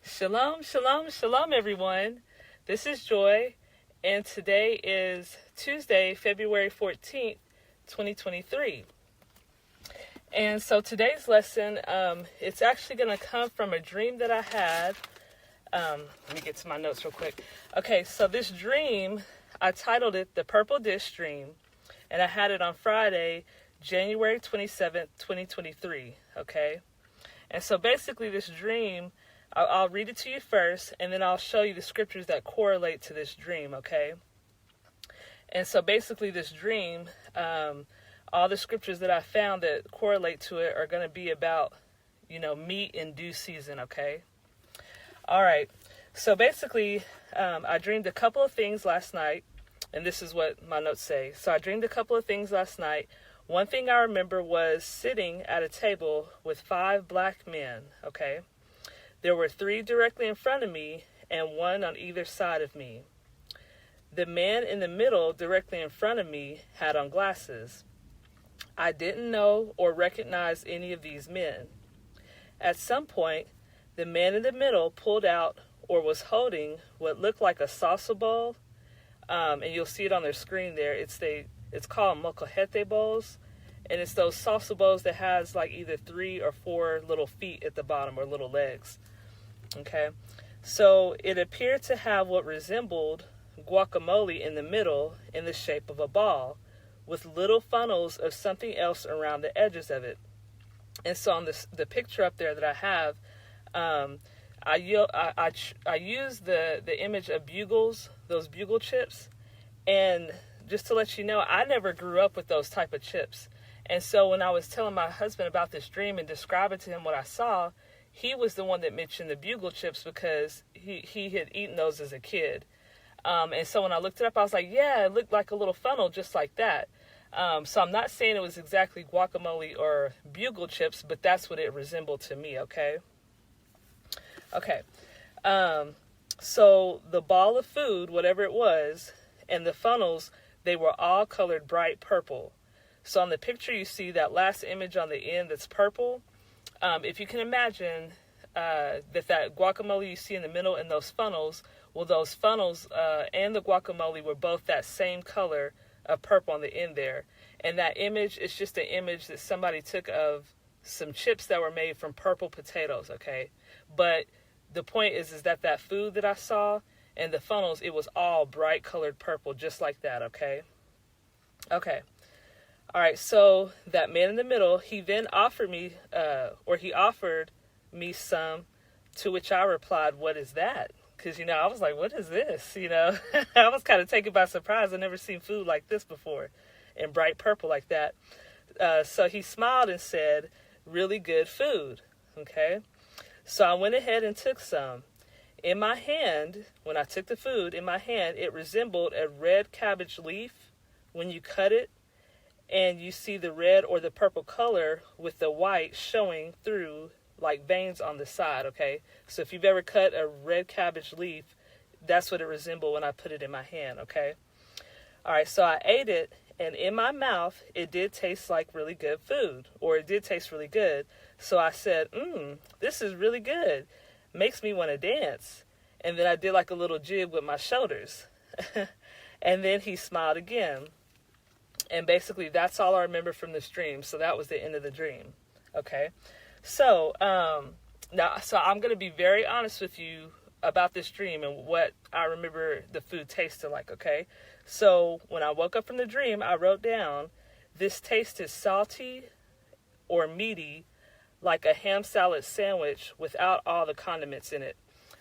Shalom, shalom, shalom, everyone. This is Joy, and today is Tuesday, February 14th, 2023. And so today's lesson, it's actually going to come from a dream that I had. Let me get to my notes real quick. Okay, so this dream, I titled it The Purple Dish Dream, and I had it on Friday, January 27th, 2023, okay? And so basically this dream, I'll read it to you first, and then I'll show you the scriptures that correlate to this dream, okay? And so basically this dream, all the scriptures that I found that correlate to it are going to be about, meat in due season, okay? All right. So basically, I dreamed a couple of things last night, and this is what my notes say. So I dreamed a couple of things last night. One thing I remember was sitting at a table with 5 black men, okay? There were 3 directly in front of me and 1 on either side of me. The man in the middle, directly in front of me, had on glasses. I didn't know or recognize any of these men. At some point, the man in the middle pulled out or was holding what looked like a salsa bowl, and you'll see it on their screen there. It's called molcajete bowls, and it's those salsa bowls that has like either 3 or 4 little feet at the bottom or little legs. Okay, so it appeared to have what resembled guacamole in the middle in the shape of a ball, with little funnels of something else around the edges of it. And so on the picture up there that I have, I use the image of bugles, those bugle chips, and just to let you know, I never grew up with those type of chips. And so when I was telling my husband about this dream and describing to him what I saw, he was the one that mentioned the bugle chips because he had eaten those as a kid. And so when I looked it up, I was like, yeah, it looked like a little funnel just like that. So I'm not saying it was exactly guacamole or bugle chips, but that's what it resembled to me, okay? Okay. So the ball of food, whatever it was, and the funnels, they were all colored bright purple. So on the picture, you see that last image on the end that's purple. If you can imagine that guacamole you see in the middle and those funnels, well, those funnels and the guacamole were both that same color of purple on the end there. And that image is just an image that somebody took of some chips that were made from purple potatoes, okay? But the point is that food that I saw and the funnels, it was all bright colored purple, just like that, okay? Okay. All right, so that man in the middle, he then offered me some, to which I replied, what is that? Because, I was like, what is this? I was kind of taken by surprise. I've never seen food like this before, in bright purple like that. So he smiled and said, really good food, okay? So I went ahead and took some. In my hand, when I took the food, in my hand, it resembled a red cabbage leaf when you cut it, and you see the red or the purple color with the white showing through like veins on the side, okay? So if you've ever cut a red cabbage leaf, that's what it resembled when I put it in my hand, okay? All right, so I ate it, and in my mouth, it did taste like really good food, or it did taste really good. So I said, this is really good. Makes me want to dance. And then I did like a little jig with my shoulders. And then he smiled again. And basically, that's all I remember from this dream. So that was the end of the dream. Okay. So, so I'm going to be very honest with you about this dream and what I remember the food tasted like. Okay. So when I woke up from the dream, I wrote down, this tasted salty or meaty, like a ham salad sandwich without all the condiments in it.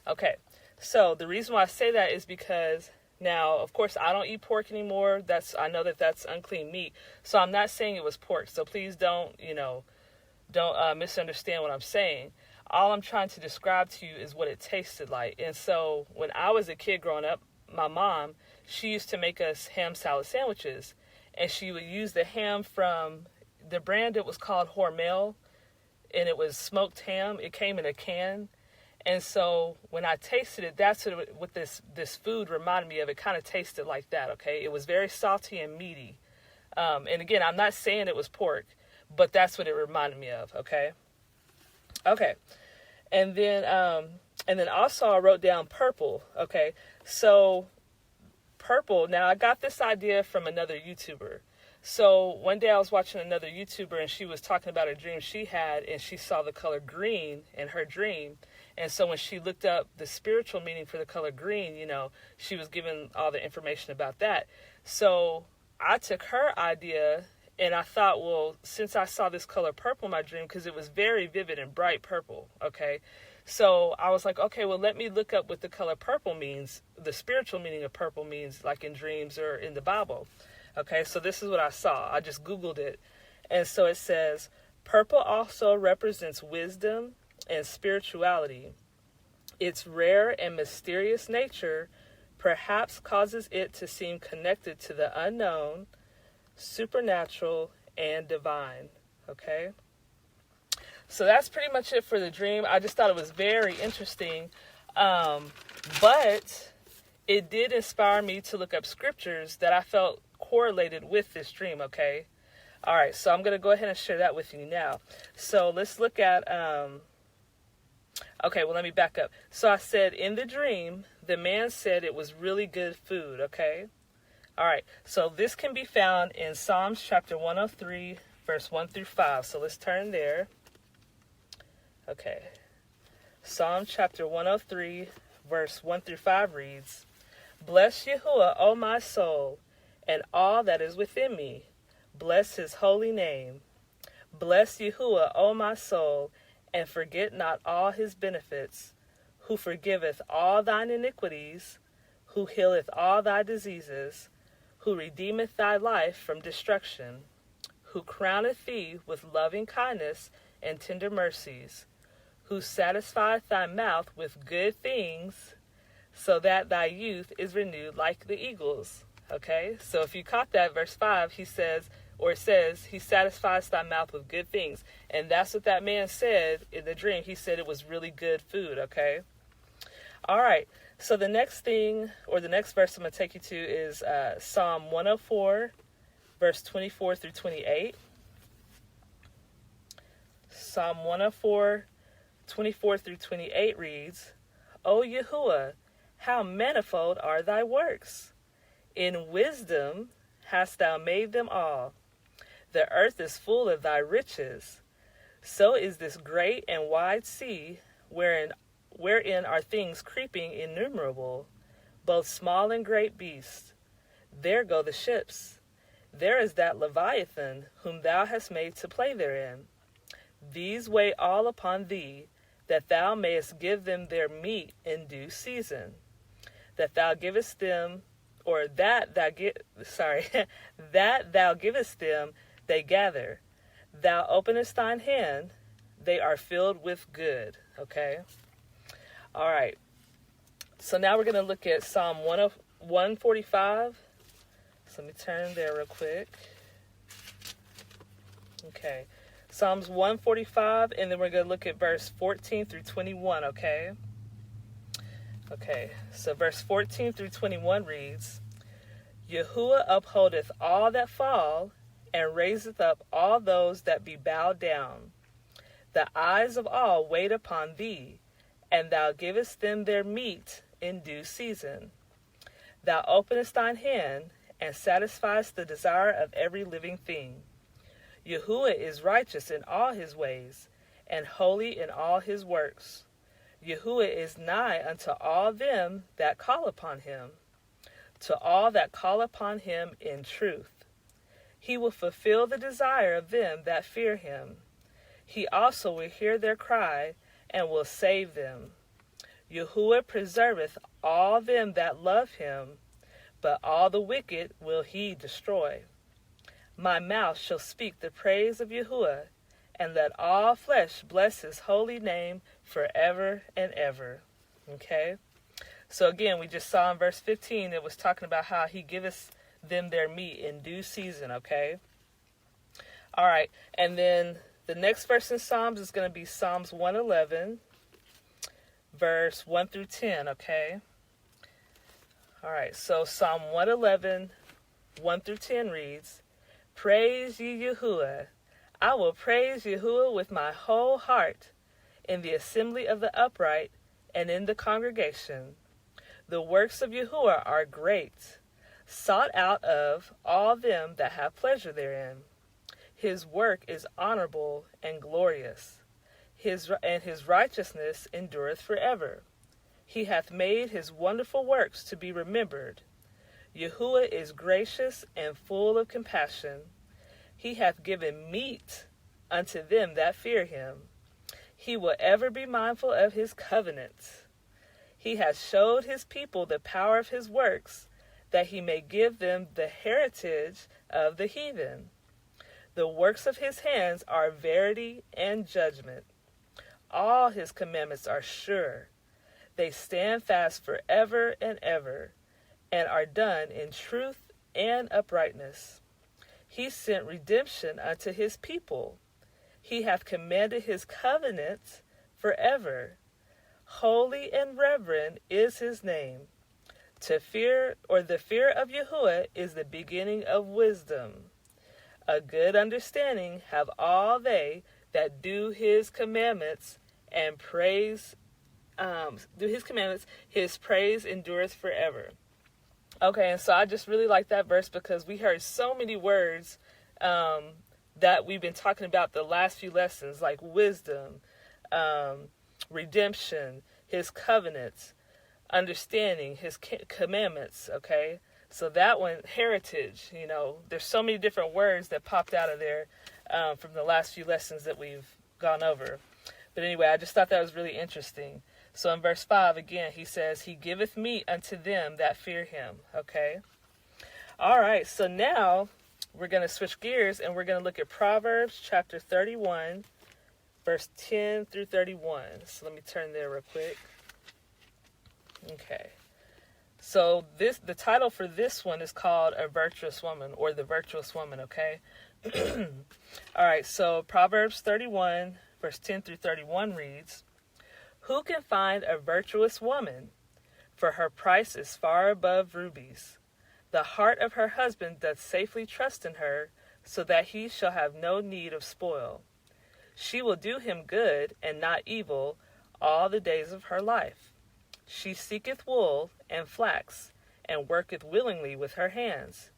Okay. So the reason why I say that is because now, of course, I don't eat pork anymore. I know that's unclean meat. So I'm not saying it was pork. So please don't misunderstand what I'm saying. All I'm trying to describe to you is what it tasted like. And so when I was a kid growing up, my mom, she used to make us ham salad sandwiches. And she would use the ham from the brand, it was called Hormel. And it was smoked ham. It came in a can. And so when I tasted it, that's what this food reminded me of. It kind of tasted like that, okay? It was very salty and meaty. And again, I'm not saying it was pork, but that's what it reminded me of, okay? Okay. And then And then also I wrote down purple. Okay, so purple. Now I got this idea from another YouTuber. So one day I was watching another YouTuber and she was talking about a dream she had, and she saw the color green in her dream. And so when she looked up the spiritual meaning for the color green, she was given all the information about that. So I took her idea and I thought, well, since I saw this color purple in my dream, because it was very vivid and bright purple, okay? So I was like, okay, well, let me look up what the color purple means, the spiritual meaning of purple means, like in dreams or in the Bible. Okay, so this is what I saw. I just Googled it. And so it says, purple also represents wisdom and spirituality. Its rare and mysterious nature perhaps causes it to seem connected to the unknown, supernatural, and divine. Okay? So that's pretty much it for the dream. I just thought it was very interesting. But it did inspire me to look up scriptures that I felt correlated with this dream, okay? All right, so I'm going to go ahead and share that with you now. So let's look at, okay, well, let me back up. So I said, in the dream, the man said it was really good food, okay? All right, so this can be found in Psalms chapter 103, verse 1 through 5. So let's turn there. Okay. Psalm chapter 103, verse 1 through 5 reads, Bless Yahuwah, O my soul, and all that is within me. Bless his holy name. Bless Yahuwah, O my soul, and forget not all his benefits, who forgiveth all thine iniquities, who healeth all thy diseases, who redeemeth thy life from destruction, who crowneth thee with loving kindness and tender mercies, who satisfieth thy mouth with good things, so that thy youth is renewed like the eagles. Okay, so if you caught that, verse 5, it says, he satisfies thy mouth with good things. And that's what that man said in the dream. He said it was really good food, okay? All right, so the next thing, or the next verse I'm going to take you to is Psalm 104, verse 24 through 28. Psalm 104, 24 through 28 reads, O Yahuwah, how manifold are thy works! In wisdom hast thou made them all. The earth is full of thy riches. So is this great and wide sea, wherein are things creeping innumerable, both small and great beasts. There go the ships. There is that Leviathan, whom thou hast made to play therein. These wait all upon thee, that thou mayest give them their meat in due season. That thou givest them, or that thou that thou givest them, they gather. Thou openest thine hand, they are filled with good. Okay? All right. So now we're going to look at Psalm 145. So let me turn there real quick. Okay. Psalms 145, and then we're going to look at verse 14 through 21, okay? Okay, so verse 14 through 21 reads, Yahuwah upholdeth all that fall, and raiseth up all those that be bowed down. The eyes of all wait upon thee, and thou givest them their meat in due season. Thou openest thine hand, and satisfiest the desire of every living thing. Yahuwah is righteous in all his ways, and holy in all his works. Yahuwah is nigh unto all them that call upon him, to all that call upon him in truth. He will fulfill the desire of them that fear him. He also will hear their cry, and will save them. Yahuwah preserveth all them that love him, but all the wicked will he destroy. My mouth shall speak the praise of Yahuwah, and let all flesh bless his holy name forever and ever. Okay? So again, we just saw in verse 15, it was talking about how he giveth them their meat in due season, okay? All right, and then the next verse in Psalms is going to be Psalms 111, verse 1 through 10, okay? All right, so Psalm 111, 1 through 10 reads, Praise ye Yahuwah. I will praise Yahuwah with my whole heart in the assembly of the upright and in the congregation. The works of Yahuwah are great, sought out of all them that have pleasure therein. His work is honorable and glorious, his righteousness endureth forever. He hath made his wonderful works to be remembered. Yahuwah is gracious and full of compassion. He hath given meat unto them that fear him. He will ever be mindful of his covenant. He hath showed his people the power of his works, that he may give them the heritage of the heathen. The works of his hands are verity and judgment. All his commandments are sure. They stand fast forever and ever, and are done in truth and uprightness. He sent redemption unto his people. He hath commanded his covenant forever. Holy and reverend is his name. The fear of Yahuwah is the beginning of wisdom. A good understanding have all they that do his commandments, and his praise endureth forever. Okay, and so I just really like that verse because we heard so many words that we've been talking about the last few lessons, like wisdom, redemption, his covenants, understanding, his commandments, okay? So that one, heritage, there's so many different words that popped out of there from the last few lessons that we've gone over. But anyway, I just thought that was really interesting. So in verse 5, again, he says, he giveth meat unto them that fear him, okay? All right, so now we're going to switch gears and we're going to look at Proverbs chapter 31, verse 10 through 31. So let me turn there real quick. Okay. So the title for this one is called A Virtuous Woman, or The Virtuous Woman, okay? All right, so Proverbs 31, verse 10 through 31 reads, Who can find a virtuous woman? For her price is far above rubies. The heart of her husband doth safely trust in her, so that he shall have no need of spoil. She will do him good and not evil all the days of her life. She seeketh wool and flax, and worketh willingly with her hands.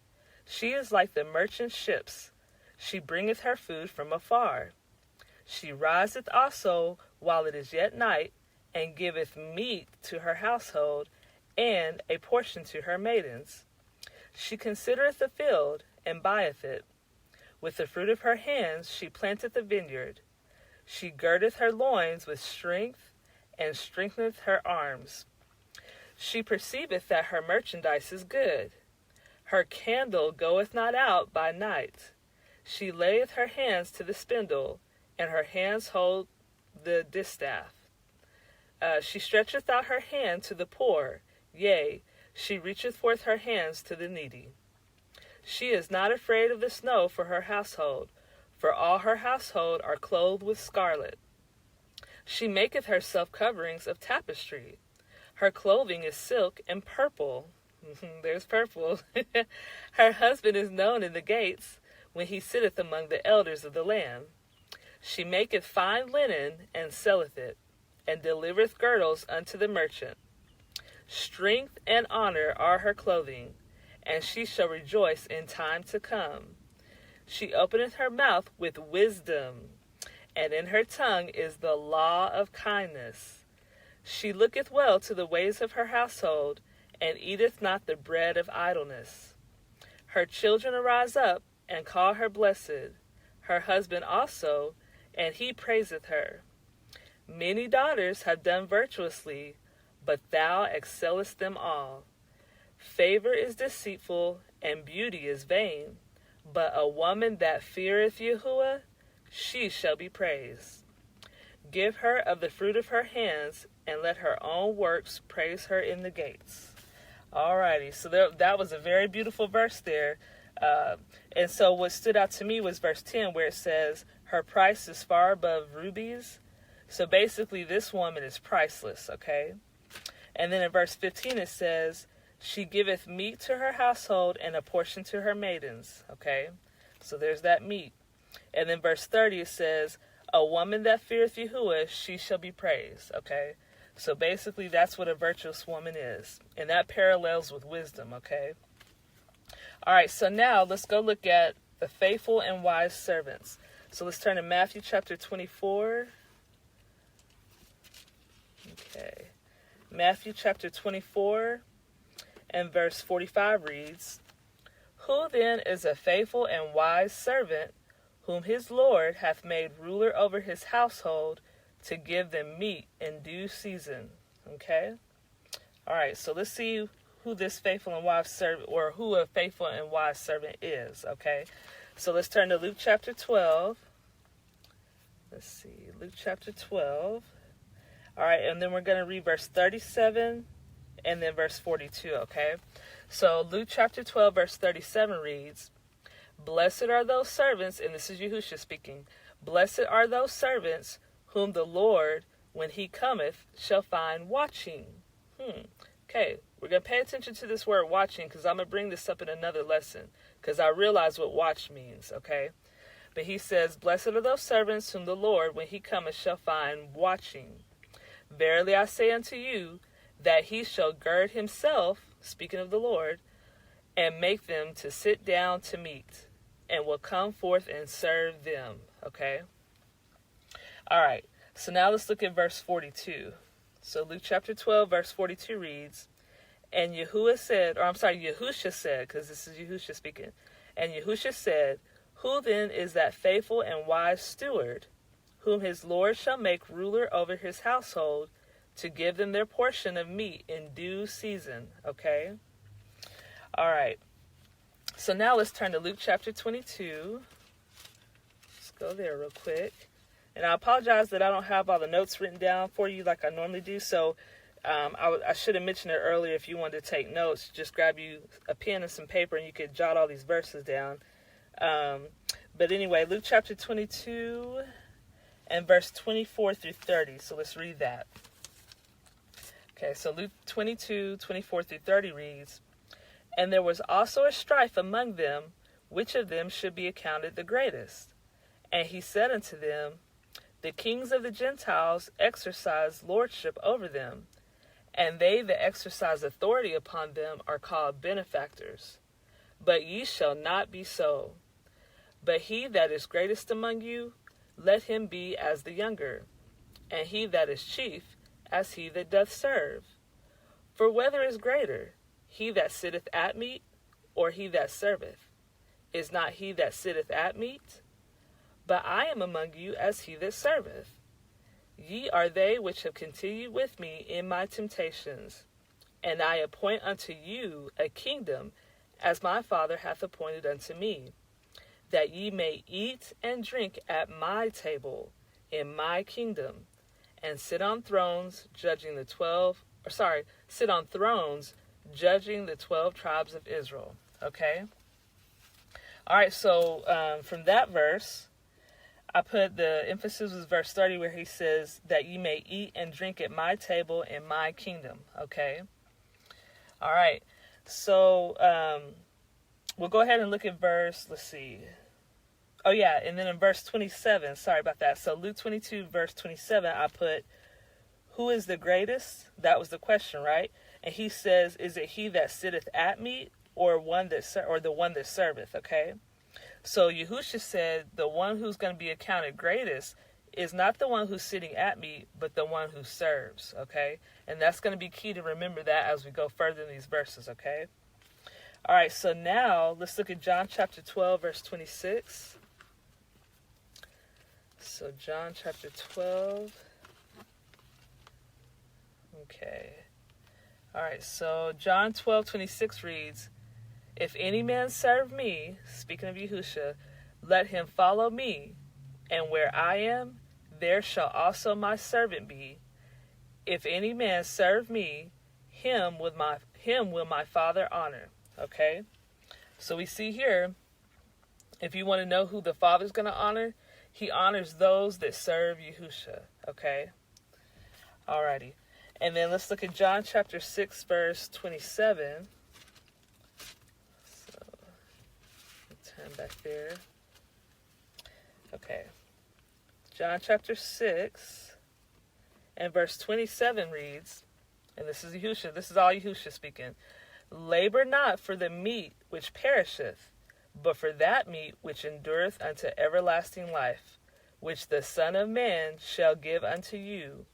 She is like the merchant ships. She bringeth her food from afar. She riseth also while it is yet night, and giveth meat to her household, and a portion to her maidens. She considereth the field, and buyeth it. With the fruit of her hands she planteth a vineyard. She girdeth her loins with strength, and strengtheneth her arms. She perceiveth that her merchandise is good. Her candle goeth not out by night. She layeth her hands to the spindle, and her hands hold the distaff. She stretcheth out her hand to the poor, yea, she reacheth forth her hands to the needy. She is not afraid of the snow for her household, for all her household are clothed with scarlet. She maketh herself coverings of tapestry. Her clothing is silk and purple. There's purple. Her husband is known in the gates, when he sitteth among the elders of the land. She maketh fine linen, and selleth it, and delivereth girdles unto the merchant. Strength and honor are her clothing, and she shall rejoice in time to come. She openeth her mouth with wisdom, and in her tongue is the law of kindness. She looketh well to the ways of her household, and eateth not the bread of idleness. Her children arise up, and call her blessed, her husband also, and he praiseth her. Many daughters have done virtuously, but thou excellest them all. Favor is deceitful, and beauty is vain, but a woman that feareth Yahuwah, she shall be praised. Give her of the fruit of her hands, and let her own works praise her in the gates. Alrighty, so that was a very beautiful verse there. And so what stood out to me was verse 10, where it says, her price is far above rubies. So basically, this woman is priceless, okay? And then in verse 15, it says, she giveth meat to her household, and a portion to her maidens, okay? So there's that meat. And then verse 30, it says, a woman that feareth Yahuwah, she shall be praised, okay? So basically, that's what a virtuous woman is. And that parallels with wisdom, okay? All right, so now let's go look at the faithful and wise servants. So let's turn to Matthew chapter 24. Okay. Matthew chapter 24 and verse 45 reads, "Who then is a faithful and wise servant, whom his Lord hath made ruler over his household, to give them meat in due season?" Okay? All right, so let's see who this faithful and wise servant, or who a faithful and wise servant is, okay? So let's turn to Luke chapter 12. Let's see, Luke chapter 12. All right, and then we're going to read verse 37 and then verse 42, okay? So Luke chapter 12, verse 37 reads, "Blessed are those servants," and this is Yahushua speaking, "Blessed are those servants whom the Lord, when he cometh, shall find watching." Okay, we're going to pay attention to this word watching, because I'm going to bring this up in another lesson, because I realize what watch means, okay? But he says, "Blessed are those servants whom the Lord, when he cometh, shall find watching. Verily I say unto you, that he shall gird himself," speaking of the Lord, "and make them to sit down to meat, and will come forth and serve them." Okay? All right, so now let's look at verse 42. So Luke chapter 12, verse 42 reads, "And Yahushua said," because this is Yahushua speaking, "And Yahushua said, Who then is that faithful and wise steward, whom his Lord shall make ruler over his household, to give them their portion of meat in due season?" Okay? All right. So now let's turn to Luke chapter 22. Let's go there real quick. And I apologize that I don't have all the notes written down for you like I normally do. So I should have mentioned it earlier. If you wanted to take notes, just grab you a pen and some paper and you could jot all these verses down. But anyway, Luke chapter 22 and verse 24 through 30. So let's read that. Okay, so Luke 22, 24 through 30 reads, "And there was also a strife among them, which of them should be accounted the greatest. And he said unto them, The kings of the Gentiles exercise lordship over them, and they that exercise authority upon them are called benefactors. But ye shall not be so. But he that is greatest among you, let him be as the younger, and he that is chief as he that doth serve. For whether is greater, he that sitteth at meat, or he that serveth? Is not he that sitteth at meat? But I am among you as he that serveth. Ye are they which have continued with me in my temptations, and I appoint unto you a kingdom, as my Father hath appointed unto me, that ye may eat and drink at my table in my kingdom, and sit on thrones judging the 12 tribes of Israel." Okay? All right, so from that verse, I put the emphasis was verse 30, where he says that ye may eat and drink at my table in my kingdom. Okay? All right. So we'll go ahead and look at let's see. Oh, yeah, and then in verse 27, sorry about that. So Luke 22, verse 27, I put, "Who is the greatest?" That was the question, right? And he says, "Is it he that sitteth at meat, or the one that serveth?" Okay? So Yahushua said the one who's going to be accounted greatest is not the one who's sitting at meat, but the one who serves, okay? And that's going to be key to remember that as we go further in these verses, okay? All right, so now let's look at John chapter 12, verse 26. So John chapter 12. Okay. All right, so John 12:26 reads, "If any man serve me," speaking of Yahushua, "let him follow me, and where I am, there shall also my servant be. If any man serve me, him will my Father honor." Okay? So we see here, if you want to know who the Father's going to honor, he honors those that serve Yahushua. Okay? Alrighty. And then let's look at John chapter 6, verse 27. So, let's turn back there. Okay. John chapter 6 And verse 27 reads, and this is Yahushua, this is all Yahushua speaking, labor not for the meat which perisheth, but for that meat which endureth unto everlasting life, which the Son of Man shall give unto you.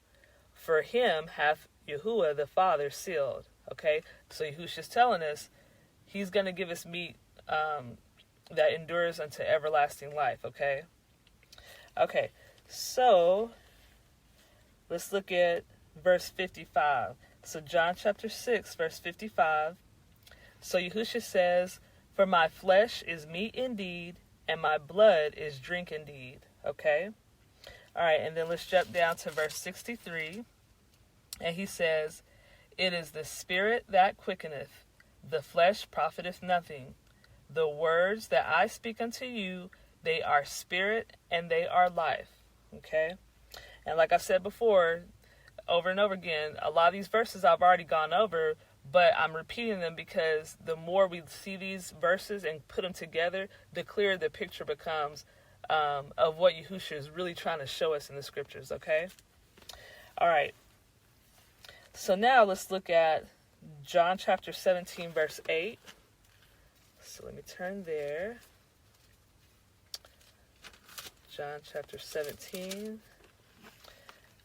For him hath Yahuwah the Father sealed. Okay, so Yahushua's telling us he's going to give us meat that endures unto everlasting life. Okay, so let's look at verse 55. So John chapter 6, verse 55. So Yahushua says, for my flesh is meat indeed, and my blood is drink indeed. Okay? All right, and then let's jump down to verse 63. And he says, it is the spirit that quickeneth, the flesh profiteth nothing. The words that I speak unto you, they are spirit and they are life. Okay? And like I said before, over and over again, a lot of these verses I've already gone over, but I'm repeating them because the more we see these verses and put them together, the clearer the picture becomes of what Yahushua is really trying to show us in the scriptures, okay? All right. So now let's look at John chapter 17, verse 8. So let me turn there. John chapter 17.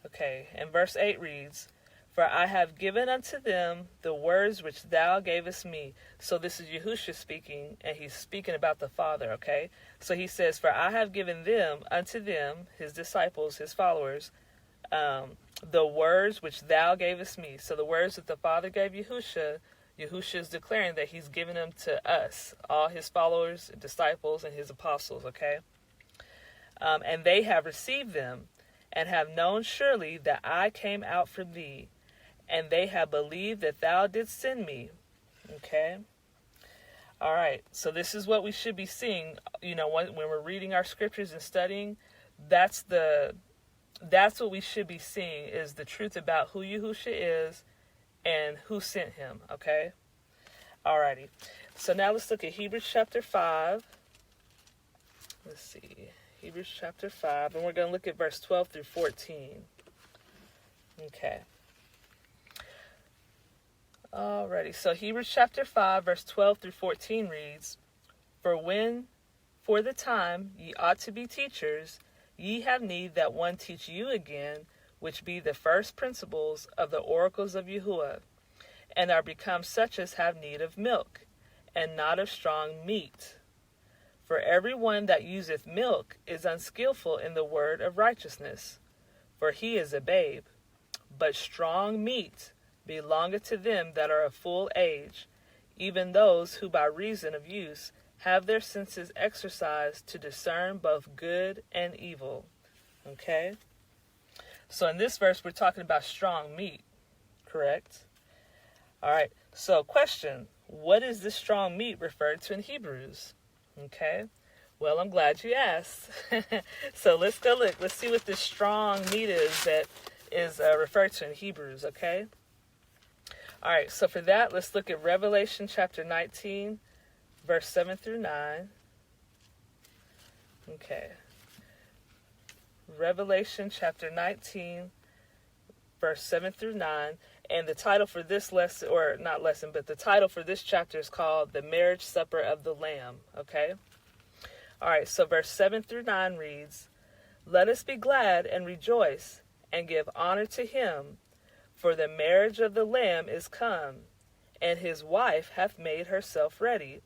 Okay, and verse 8 reads, for I have given unto them the words which thou gavest me. So this is Yahushua speaking, and he's speaking about the Father, okay? So he says, for I have given them, unto them, his disciples, his followers, the words which thou gavest me. So the words that the Father gave Yahushua, Yahushua is declaring that he's given them to us, all his followers, disciples, and his apostles, okay? And they have received them, and have known surely that I came out from thee, and they have believed that thou didst send me. Okay? All right, so this is what we should be seeing, when we're reading our scriptures and studying. That's what we should be seeing, is the truth about who Yahushua is and who sent him, okay? Alrighty, so now let's look at Hebrews chapter 5. Let's see, Hebrews chapter 5, and we're going to look at verse 12 through 14. Okay. Alrighty, so Hebrews chapter 5, verse 12 through 14 reads, for the time ye ought to be teachers, ye have need that one teach you again, which be the first principles of the oracles of Yahuwah, and are become such as have need of milk, and not of strong meat. For every one that useth milk is unskillful in the word of righteousness, for he is a babe. But strong meat belongeth to them that are of full age, even those who by reason of use have their senses exercised to discern both good and evil. Okay? So in this verse, we're talking about strong meat, correct? All right, so question, what is this strong meat referred to in Hebrews? Okay, well, I'm glad you asked. So let's go look. Let's see what this strong meat is that is referred to in Hebrews, okay? All right, so for that, let's look at Revelation chapter 19, verse 7 through 9. Okay. Revelation chapter 19, verse 7 through 9. And the title for this lesson, or not lesson, but the title for this chapter is called The Marriage Supper of the Lamb, okay? All right, so verse 7 through 9 reads, let us be glad and rejoice and give honor to him, for the marriage of the Lamb is come, and his wife hath made herself ready.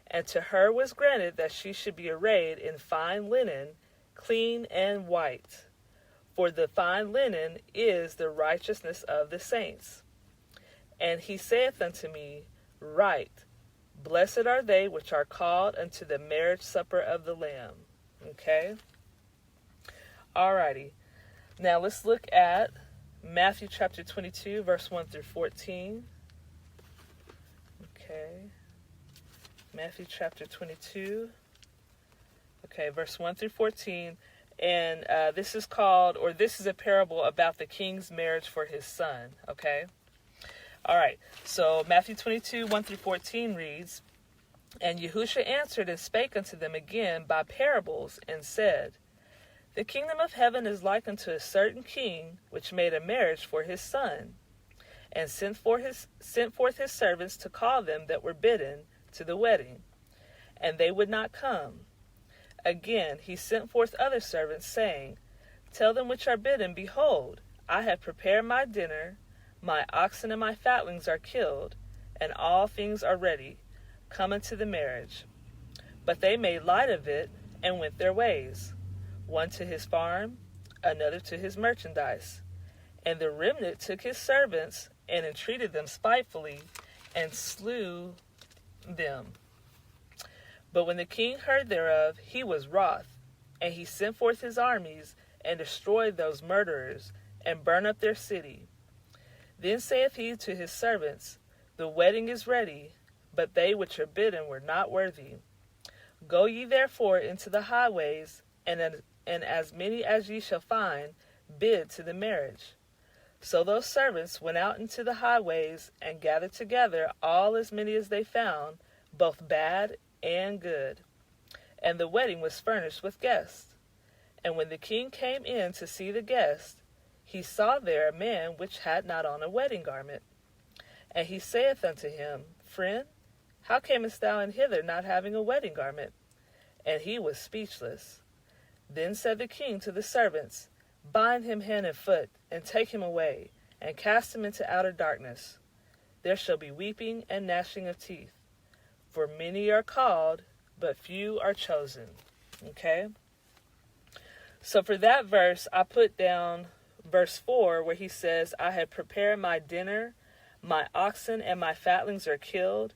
And to her was granted that she should be arrayed in fine linen, clean and white. For the fine linen is the righteousness of the saints. And he saith unto me, write, blessed are they which are called unto the marriage supper of the Lamb. Okay? Alrighty. Now let's look at Matthew chapter 22, verse 1 through 14. Okay. Matthew chapter 22. Okay, verse 1 through 14. And this is a parable about the king's marriage for his son, okay? All right, so Matthew 22, 1 through 14 reads, and Yahushua answered and spake unto them again by parables, and said, The kingdom of heaven is like unto a certain king, which made a marriage for his son, and sent forth his servants to call them that were bidden to the wedding, and they would not come. Again he sent forth other servants, saying, Tell them which are bidden, Behold, I have prepared my dinner, my oxen and my fatlings are killed, and all things are ready. Come unto the marriage. But they made light of it, and went their ways, one to his farm, another to his merchandise. And the remnant took his servants, and entreated them spitefully, and slew them. But when the king heard thereof, he was wroth, and he sent forth his armies, and destroyed those murderers, and burned up their city. Then saith he to his servants, The wedding is ready, but they which are bidden were not worthy. Go ye therefore into the highways, and as many as ye shall find, bid to the marriage. So those servants went out into the highways, and gathered together all as many as they found, both bad and good. And the wedding was furnished with guests. And when the king came in to see the guests, he saw there a man which had not on a wedding garment. And he saith unto him, Friend, how camest thou in hither not having a wedding garment? And he was speechless. Then said the king to the servants, Bind him hand and foot, and take him away, and cast him into outer darkness. There shall be weeping and gnashing of teeth. For many are called, but few are chosen. Okay? So for that verse, I put down verse 4, where he says, I have prepared my dinner, my oxen and my fatlings are killed,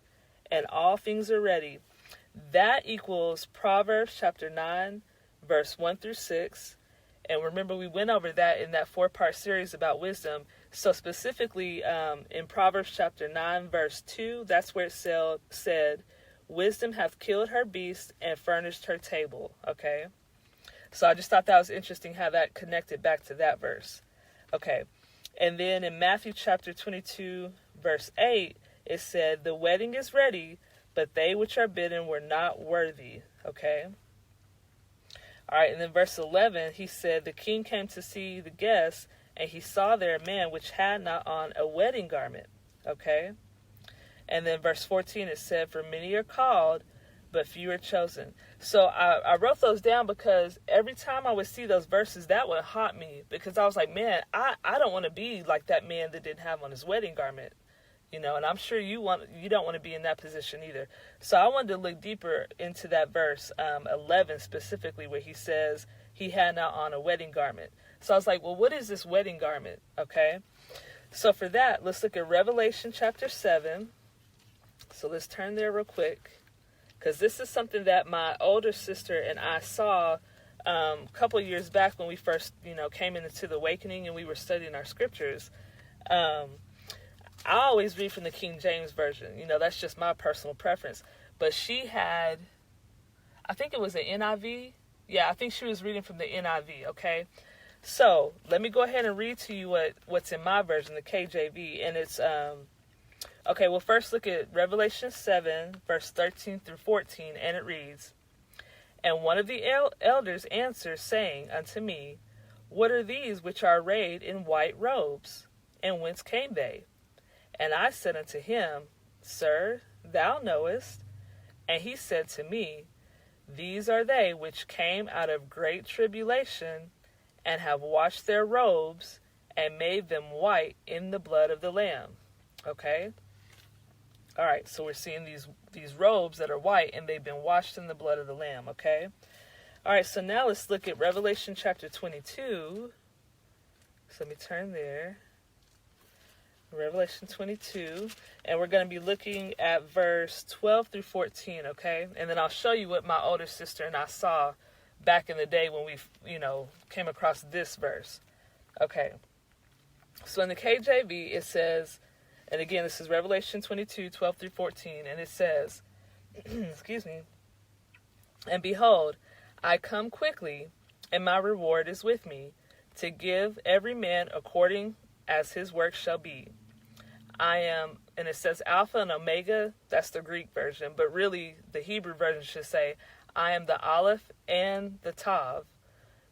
and all things are ready. That equals Proverbs chapter 9, verse 1 through 6. And remember, we went over that in that 4-part series about wisdom. So specifically in Proverbs chapter 9, verse 2, that's where it said, Wisdom hath killed her beast and furnished her table. Okay? So I just thought that was interesting how that connected back to that verse. Okay. And then in Matthew chapter 22, verse 8, it said, The wedding is ready, but they which are bidden were not worthy. Okay. All right. And then verse 11, he said, The king came to see the guests, and he saw there a man which had not on a wedding garment. Okay. And then verse 14, it said, For many are called, but few are chosen. So I wrote those down because every time I would see those verses, that would haunt me, because I was like, man, I don't want to be like that man that didn't have on his wedding garment, and I'm sure you don't want to be in that position either. So I wanted to look deeper into that verse 11 specifically, where he says he had not on a wedding garment. So I was like, well, what is this wedding garment? Okay. So for that, let's look at Revelation chapter 7. So let's turn there real quick, because this is something that my older sister and I saw a couple of years back when we first, came into the awakening and we were studying our scriptures. I always read from the King James Version. That's just my personal preference. But she had, I think it was an NIV. Yeah, I think she was reading from the NIV, okay? So let me go ahead and read to you what's in my version, the KJV. And it's, okay, well, first look at Revelation 7, verse 13 through 14, and it reads, And one of the elders answered, saying unto me, What are these which are arrayed in white robes? And whence came they? And I said unto him, Sir, thou knowest. And he said to me, These are they which came out of great tribulation, and have washed their robes, and made them white in the blood of the Lamb. Okay? All right, so we're seeing these robes that are white, and they've been washed in the blood of the Lamb, okay? All right, so now let's look at Revelation chapter 22. So let me turn there. Revelation 22, and we're going to be looking at verse 12 through 14, okay? And then I'll show you what my older sister and I saw back in the day when we, came across this verse. Okay. So in the KJV, it says, and again, this is Revelation 22, 12 through 14, and it says, excuse me, And behold, I come quickly, and my reward is with me, to give every man according as his work shall be. I am, and it says Alpha and Omega, that's the Greek version, but really the Hebrew version should say, I am the Aleph and the Tav,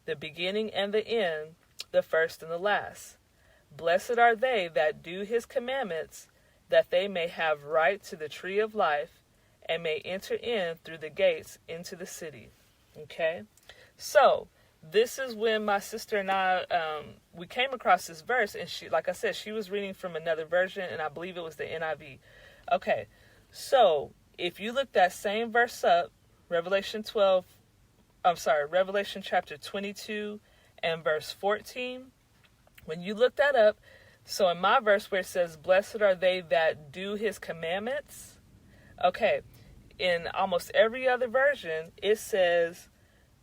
the beginning and the end, the first and the last. Blessed are they that do his commandments, that they may have right to the tree of life, and may enter in through the gates into the city. Okay? So, this is when my sister and I, we came across this verse, and she, like I said, she was reading from another version, and I believe it was the NIV. Okay, so, if you look that same verse up, Revelation chapter 22 and verse 14, when you look that up, so in my verse where it says, blessed are they that do his commandments, okay, in almost every other version, it says,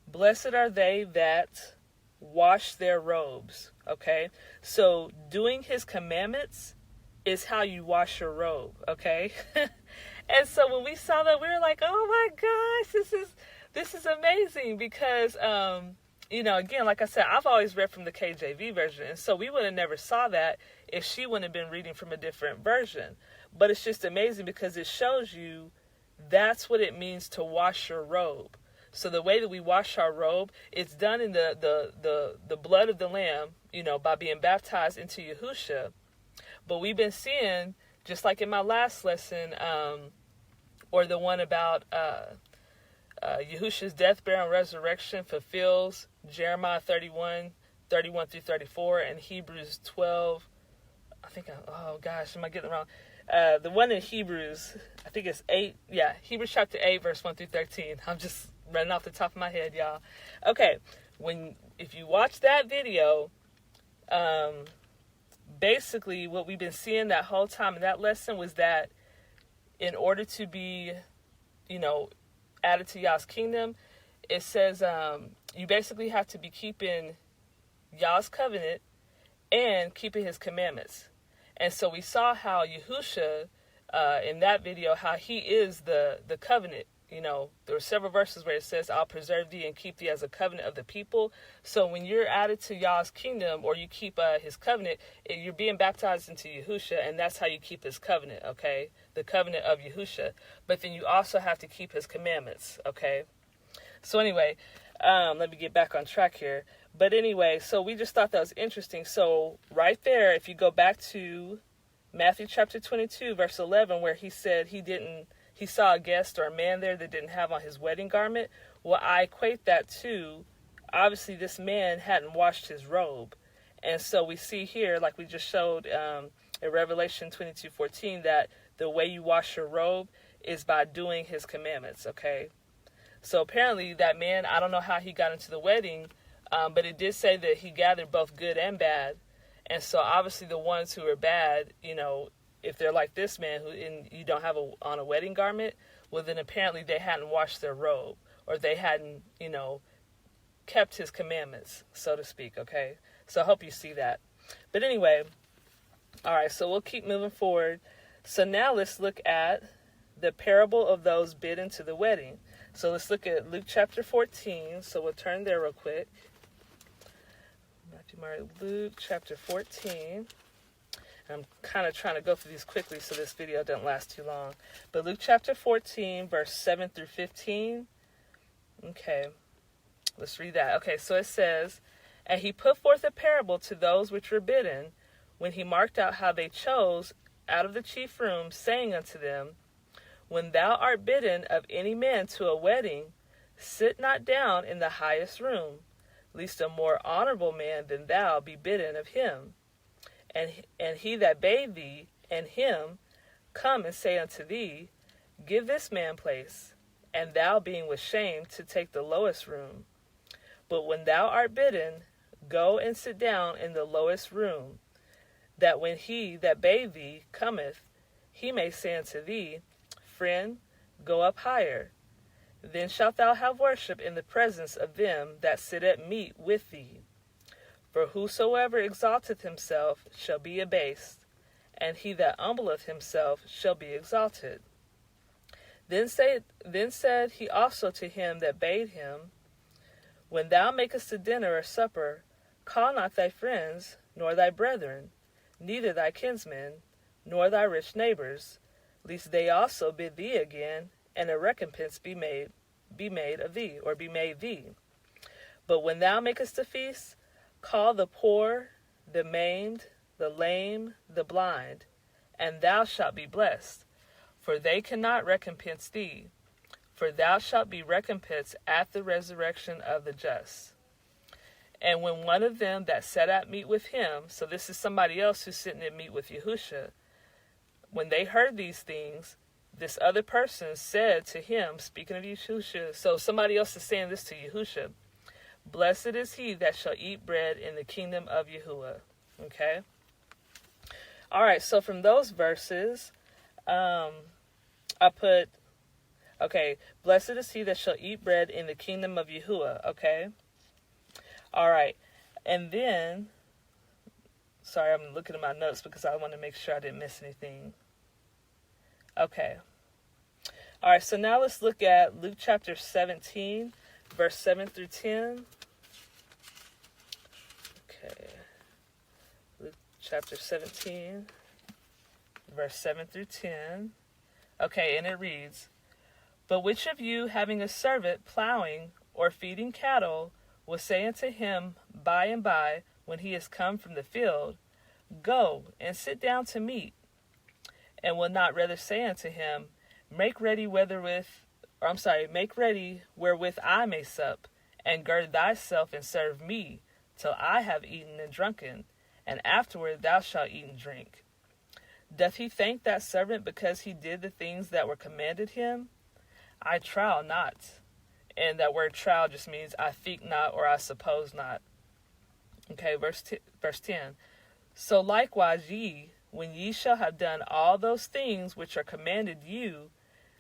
blessed are they that wash their robes, okay? So doing his commandments is how you wash your robe, okay? And so when we saw that, we were like, oh my gosh, this is amazing because, again, like I said, I've always read from the KJV version, and so we would have never saw that if she wouldn't have been reading from a different version. But it's just amazing because it shows you that's what it means to wash your robe. So the way that we wash our robe, it's done in the blood of the Lamb, by being baptized into Yahusha. But we've been seeing, just like in my last lesson, or the one about Yahusha's death, burial, and resurrection fulfills Jeremiah 31 through 34, and Hebrews 12. Am I getting it wrong? The one in Hebrews, I think it's 8. Yeah, Hebrews chapter 8, verse 1 through 13. I'm just running off the top of my head, y'all. Okay, if you watch that video, basically what we've been seeing that whole time in that lesson was that in order to be, added to Yah's kingdom, it says you basically have to be keeping Yah's covenant and keeping his commandments. And so we saw how Yahusha, in that video, how he is the covenant. There were several verses where it says, I'll preserve thee and keep thee as a covenant of the people. So when you're added to Yah's kingdom, or you keep his covenant, you're being baptized into Yahusha, and that's how you keep his covenant, okay? The covenant of Yahusha. But then you also have to keep his commandments, okay? So anyway, let me get back on track here. But anyway, so we just thought that was interesting. So right there, if you go back to Matthew chapter 22, verse 11, where he said he saw a guest or a man there that didn't have on his wedding garment. Well, I equate that to, obviously this man hadn't washed his robe. And so we see here, like we just showed in Revelation 22:14, that the way you wash your robe is by doing his commandments, okay? So apparently that man, I don't know how he got into the wedding, but it did say that he gathered both good and bad. And so obviously the ones who are bad, if they're like this man and you don't have on a wedding garment, well then apparently they hadn't washed their robe, or they hadn't, kept his commandments, so to speak, okay? So I hope you see that. But anyway, all right, so we'll keep moving forward. So now let's look at the parable of those bidden to the wedding. So let's look at Luke chapter 14. So we'll turn there real quick. Luke chapter 14. I'm kind of trying to go through these quickly so this video doesn't last too long. But Luke chapter 14, verse 7 through 15. Okay, let's read that. Okay, so it says, and he put forth a parable to those which were bidden, when he marked out how they chose out of the chief room, saying unto them, when thou art bidden of any man to a wedding, sit not down in the highest room, lest a more honorable man than thou be bidden of him. And he that bade thee and him come and say unto thee, give this man place, and thou being with shame to take the lowest room. But when thou art bidden, go and sit down in the lowest room, that when he that bade thee cometh, he may say unto thee, friend, go up higher. Then shalt thou have worship in the presence of them that sit at meat with thee. For whosoever exalteth himself shall be abased, and he that humbleth himself shall be exalted. Then said he also to him that bade him, when thou makest a dinner or supper, call not thy friends, nor thy brethren, neither thy kinsmen, nor thy rich neighbors, lest they also bid thee again, and a recompense be made of thee, or be made thee. But when thou makest a feast, call the poor, the maimed, the lame, the blind, and thou shalt be blessed. For they cannot recompense thee, for thou shalt be recompensed at the resurrection of the just. And when one of them that sat at meat with him, so this is somebody else who's sitting at meat with Yahushua, when they heard these things, this other person said to him, speaking of Yahushua, so somebody else is saying this to Yahushua, blessed is he that shall eat bread in the kingdom of Yahuwah. Okay? All right, so from those verses, I put, okay, blessed is he that shall eat bread in the kingdom of Yahuwah. Okay? All right, and then, sorry, I'm looking at my notes because I want to make sure I didn't miss anything. Okay. All right, so now let's look at Luke chapter 17, verse 7 through 10. Okay. Luke chapter 17, verse 7 through 10. Okay, and it reads, But which of you, having a servant plowing or feeding cattle, will say unto him by and by, when he is come from the field, Go and sit down to meat, and will not rather say unto him, Make ready wherewith I may sup, and gird thyself and serve me, till I have eaten and drunken, and afterward thou shalt eat and drink. Doth he thank that servant because he did the things that were commanded him? I trow not. And that word trow just means I think not or I suppose not. Okay, verse 10. So likewise ye, when ye shall have done all those things which are commanded you,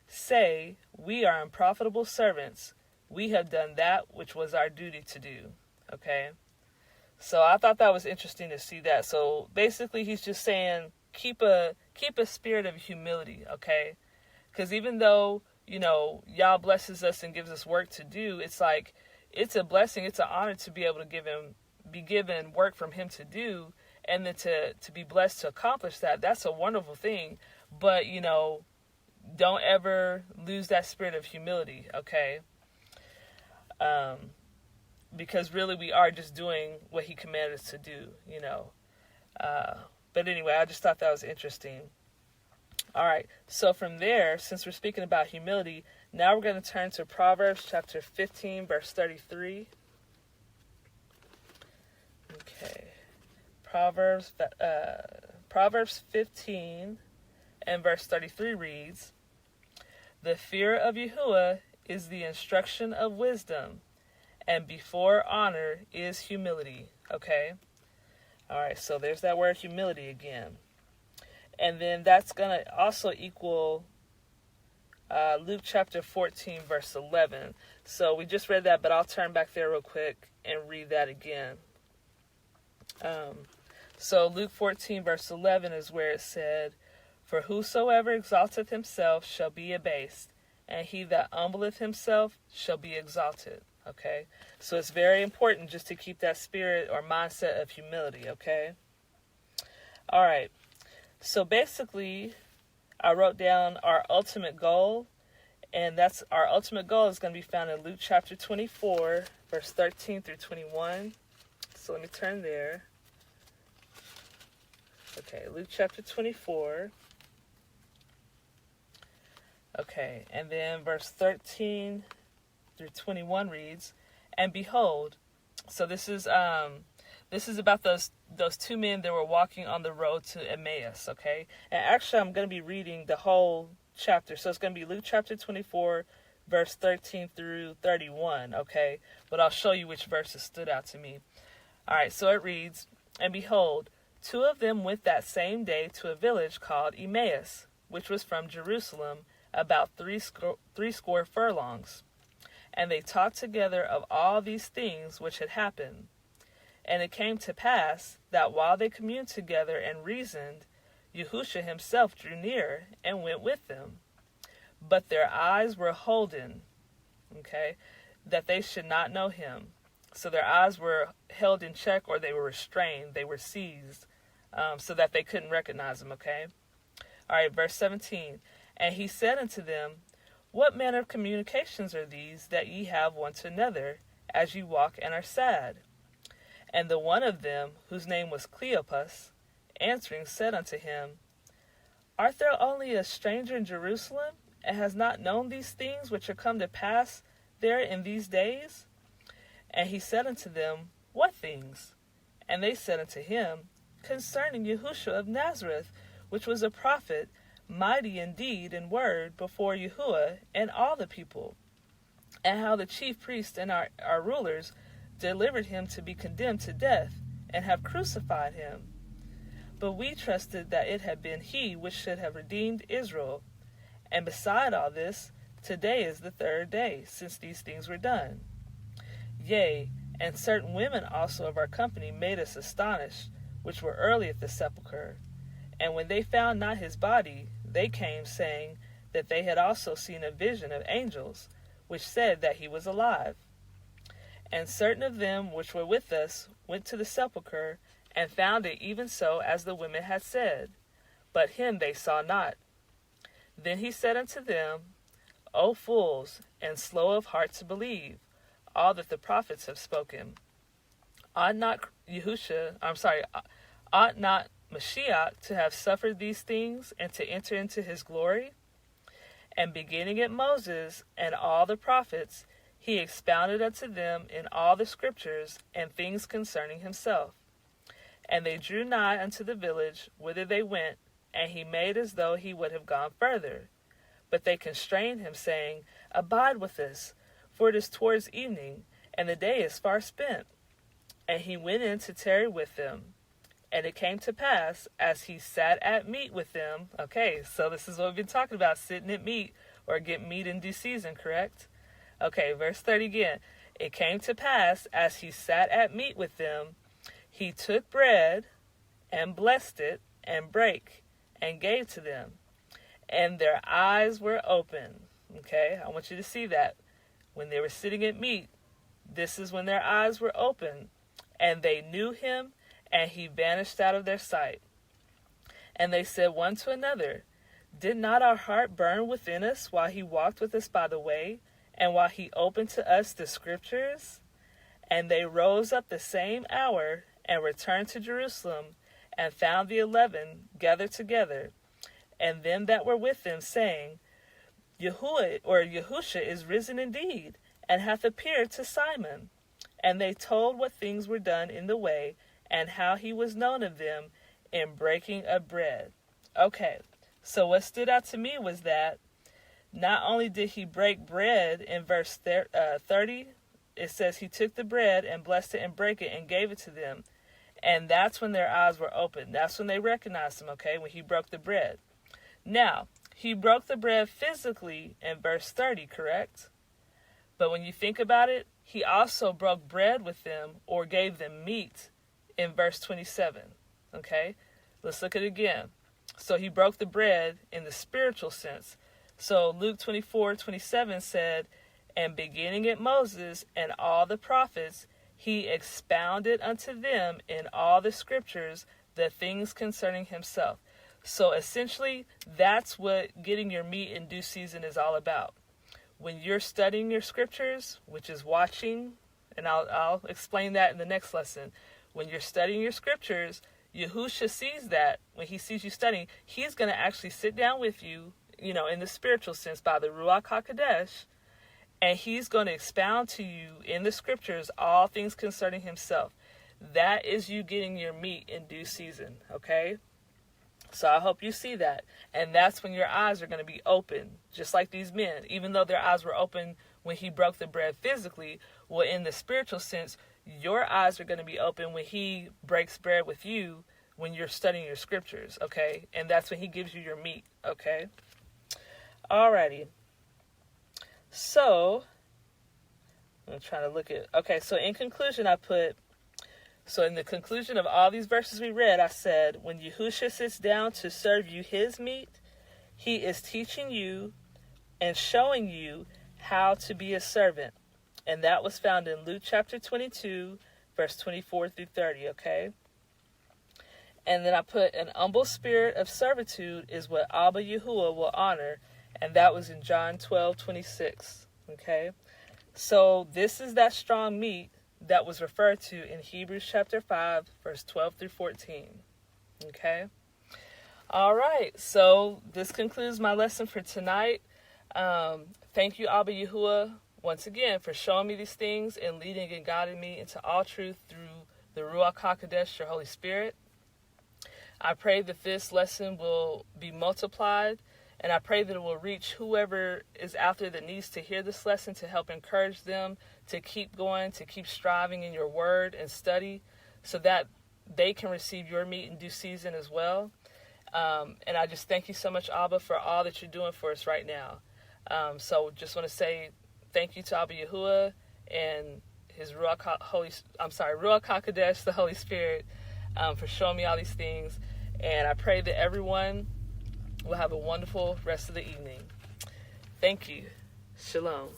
say, We are unprofitable servants. We have done that which was our duty to do. Okay? So I thought that was interesting to see that. So basically he's just saying, keep a spirit of humility, okay? Because even though, Yah blesses us and gives us work to do, it's like, it's a blessing, it's an honor to be able to be given work from him to do, and then to be blessed to accomplish that. That's a wonderful thing. But, don't ever lose that spirit of humility, okay? Because really we are just doing what he commanded us to do, But anyway, I just thought that was interesting. All right, so from there, since we're speaking about humility, now we're going to turn to Proverbs chapter 15, verse 33. Okay, Proverbs 15 and verse 33 reads, The fear of Yahuwah is the instruction of wisdom, and before honor is humility. Okay? All right, so there's that word humility again. And then that's going to also equal Luke chapter 14, verse 11. So we just read that, but I'll turn back there real quick and read that again. So Luke 14, verse 11 is where it said, For whosoever exalteth himself shall be abased, and he that humbleth himself shall be exalted. Okay? So it's very important just to keep that spirit or mindset of humility, okay? All right. So basically, I wrote down our ultimate goal, and that's our ultimate goal is going to be found in Luke chapter 24, verse 13 through 21. So let me turn there. Okay, Luke chapter 24. Okay, and then verse 13 through 21 reads, And behold, so this is about those two men that were walking on the road to Emmaus, okay? And actually, I'm going to be reading the whole chapter. So it's going to be Luke chapter 24, verse 13 through 31, okay? But I'll show you which verses stood out to me. All right, so it reads, And behold, two of them went that same day to a village called Emmaus, which was from Jerusalem about threescore furlongs. And they talked together of all these things which had happened. And it came to pass that while they communed together and reasoned, Yahushua himself drew near and went with them. But their eyes were holden, okay, that they should not know him. So their eyes were held in check, or they were restrained, they were seized, so that they couldn't recognize him, okay? All right, verse 17. And he said unto them, What manner of communications are these that ye have one to another, as you walk and are sad. And the one of them, whose name was Cleopas, answering said unto him, Art thou only a stranger in Jerusalem, and hast not known these things which are come to pass there in these days? And he said unto them, What things? And they said unto him, Concerning Yahushua of Nazareth, which was a prophet, mighty in deed and word before Yahuwah and all the people, and how the chief priests and our rulers delivered him to be condemned to death, and have crucified him. But we trusted that it had been he which should have redeemed Israel. And beside all this, today is the third day since these things were done. Yea, and certain women also of our company made us astonished, which were early at the sepulchre. And when they found not his body, they came, saying that they had also seen a vision of angels, which said that he was alive. And certain of them which were with us went to the sepulchre, and found it even so as the women had said, but him they saw not. Then he said unto them, O fools, and slow of heart to believe all that the prophets have spoken. Ought not Mashiach to have suffered these things, and to enter into his glory? And beginning at Moses and all the prophets, he expounded unto them in all the scriptures and things concerning himself. And they drew nigh unto the village whither they went, and he made as though he would have gone further. But they constrained him, saying, Abide with us, for it is towards evening, and the day is far spent. And he went in to tarry with them. And it came to pass, as he sat at meat with them. Okay, so this is what we've been talking about, sitting at meat, or get meat in due season, correct? Okay, verse 30 again. It came to pass, as he sat at meat with them, he took bread, and blessed it, and brake, and gave to them. And their eyes were open. Okay, I want you to see that. When they were sitting at meat, this is when their eyes were open, and they knew him, and he vanished out of their sight. And they said one to another, Did not our heart burn within us while he walked with us by the way, and while he opened to us the scriptures? And they rose up the same hour, and returned to Jerusalem, and found the 11 gathered together, and them that were with them, saying, Yahusha is risen indeed, and hath appeared to Simon. And they told what things were done in the way, and how he was known of them in breaking of bread. Okay, so what stood out to me was that not only did he break bread in verse 30, it says he took the bread and blessed it and brake it and gave it to them. And that's when their eyes were open. That's when they recognized him, okay, when he broke the bread. Now, he broke the bread physically in verse 30, correct? But when you think about it, he also broke bread with them, or gave them meat, in verse 27, okay? Let's look at it again. So he broke the bread in the spiritual sense. So Luke 24:27 said, And beginning at Moses and all the prophets, he expounded unto them in all the scriptures the things concerning himself. So essentially, that's what getting your meat in due season is all about. When you're studying your scriptures, which is watching, and I'll explain that in the next lesson. When you're studying your scriptures, Yahusha sees that. When he sees you studying, he's going to actually sit down with you, in the spiritual sense, by the Ruach HaKodesh, and he's going to expound to you in the scriptures all things concerning himself. That is you getting your meat in due season, okay? So I hope you see that. And that's when your eyes are going to be open, just like these men. Even though their eyes were open when he broke the bread physically, well, in the spiritual sense, your eyes are going to be open when he breaks bread with you when you're studying your scriptures, okay? And that's when he gives you your meat, okay? Alrighty. So, I'm trying to look at... Okay, so in conclusion, So in the conclusion of all these verses we read, I said, when Yahusha sits down to serve you his meat, he is teaching you and showing you how to be a servant. And that was found in Luke chapter 22, verse 24 through 30, okay? And then I put an humble spirit of servitude is what Abba Yahuwah will honor, and that was in John 12:26, okay? So this is that strong meat that was referred to in Hebrews chapter 5, verse 12 through 14. Okay? All right. So this concludes my lesson for tonight. Thank you, Abba Yahuwah, once again for showing me these things and leading and guiding me into all truth through the Ruach HaKodesh, your Holy Spirit. I pray that this lesson will be multiplied, and I pray that it will reach whoever is out there that needs to hear this lesson to help encourage them to keep going, to keep striving in your word and study so that they can receive your meat in due season as well. And I just thank you so much, Abba, for all that you're doing for us right now. So just want to say thank you to Abba Yahuwah and his Ruach HaKodesh, the Holy Spirit, for showing me all these things. And I pray that everyone will have a wonderful rest of the evening. Thank you. Shalom.